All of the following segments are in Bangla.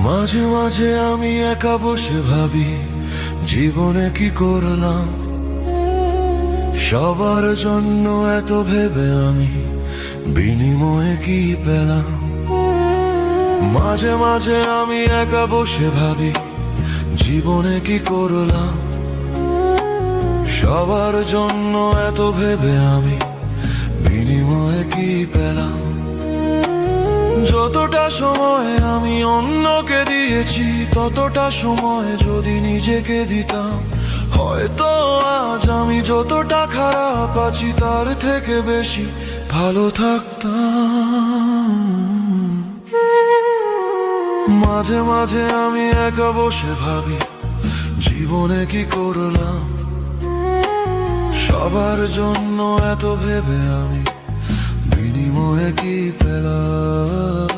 মাঝে মাঝে আমি একা বসে ভাবি জীবনে কি করলাম, সবার জন্য এত ভেবে আমি বিনিময়ে কি পেলাম। মাঝে মাঝে আমি একা বসে ভাবি জীবনে কি করলাম, সবার জন্য এত ভেবে আমি বিনিময়ে কি পেলাম। যতটা সময় আমি অন্যকে দিয়েছি, ততটা সময় যদি নিজেকে দিতাম, হয়তো আজ আমি যতটা খারাপ আছি তার থেকে বেশি ভালো থাকতাম। মাঝে মাঝে আমি একা বসে ভাবি জীবনে কি করলাম, সবার জন্য এত ভেবে আমি বিনিময়ে কি পেলাম।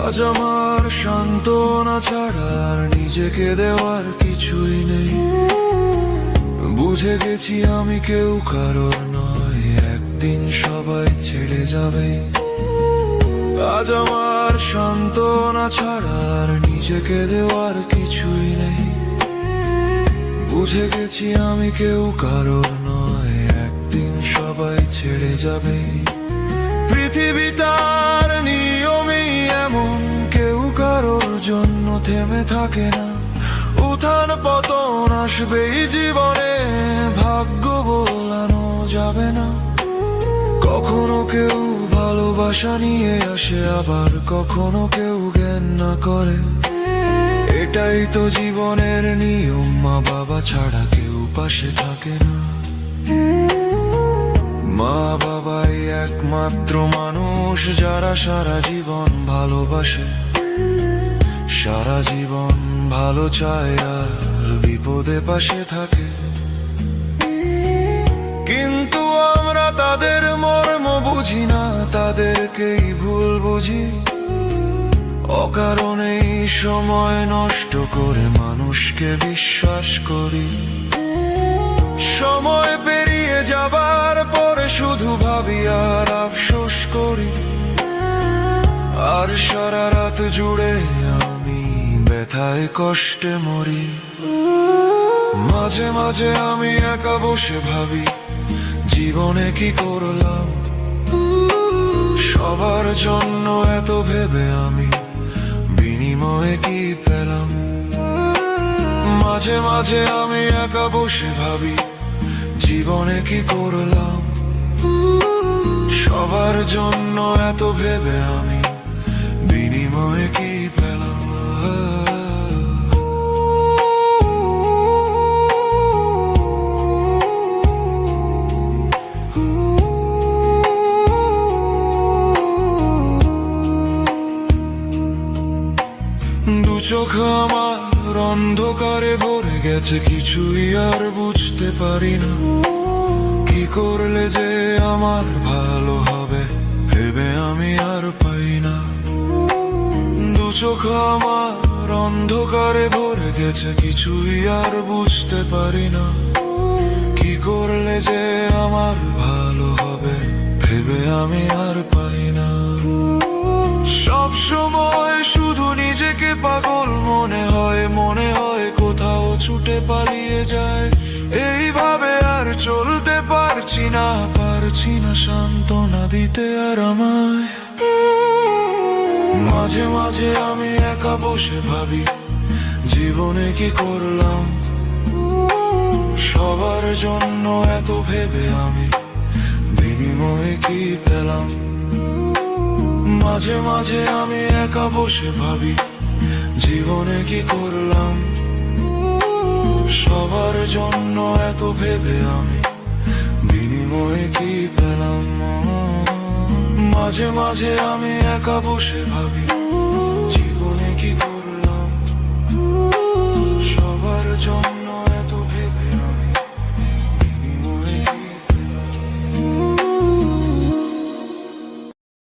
আজ আমার সান্ত্বনা ছাড়া আর নিজেকে দেওয়ার কিছুই নেই। বুঝে গেছি আমি কেউ কারোর নয়, একদিন সবাই ছেড়ে যাবে। আজ আমার সান্ত্বনা ছাড়া আর নিজেকে দেওয়ার কিছুই নেই। বুঝে গেছি আমি কেউ কারোর নয়, একদিন সবাই ছেড়ে যাবে। পৃথিবী তার নিয়মই এমন, কেউ কারোর জন্য থেমে থাকে না। উত্থান পতন আসবেই জীবনে, ভাগ্য বদলানো যাবে না। কখনো কেউ ভালোবাসা নিয়ে আসে, আবার কখনো কেউ জ্ঞান না করে। এটাই তো জীবনের নিয়ম, মা বাবা ছাড়া কেউ পাশে থাকে না। মা বাবাই একমাত্র মানুষ যারা সারা জীবন ভালোবাসে, সারা জীবন ভালো চায় আর বিপদে পাশে থাকে। কিন্তু আমরা তাদের মর্ম বুঝি না, তাদেরকেই ভুল বুঝি। অকারণেই সময় নষ্ট করে মানুষকে বিশ্বাস করি। সময় পেরিয়ে যাবার পরে শুধু ভাবি আর আফসোস করি। আর সারা রাত জুড়ে আমি ব্যথায় কষ্টে মরি। মাঝে মাঝে আমি একা বসে ভাবি জীবনে কি করলাম, সবার জন্য এত ভেবে আমি বিনিময়ে কি পেলাম। মাঝে মাঝে আমি একা বসে ভাবি জীবনে কি করলাম, সবার জন্য এত ভেবে আমি বিনিময়ে কি পেলাম। দু চোখ আমার অন্ধকারে ভরে গেছে, কিছুই আর বুঝতে পারি না। কি করলে যে আমার ভালো হবে ভেবে আমি আর পাই না। দু চোখ আমার অন্ধকারে ভরে গেছে, কিছুই আর বুঝতে পারি না। কি করলে যে আমার ভালো হবে ভেবে আমি আর পাই না। সব সময় শুধু নিজেকে পাগল মনে হয়, মনে হয় কোথাও ছুটে পালিয়ে যায়। এইভাবে আর চলতে পারছি না, পারছি না সান্ত্বনা দিতে আর আমায়। মাঝে মাঝে আমি একা বসে ভাবি জীবনে কি করলাম, সবার জন্য এত ভেবে আমি বিনিময়ে কি পেলাম। মাঝে মাঝে আমি একা বসে ভাবি জীবনে কি করলাম, সবার জন্য এত ভেবে আমি বিনিময়ে কি পেলাম। মাঝে মাঝে আমি একা বসে ভাবি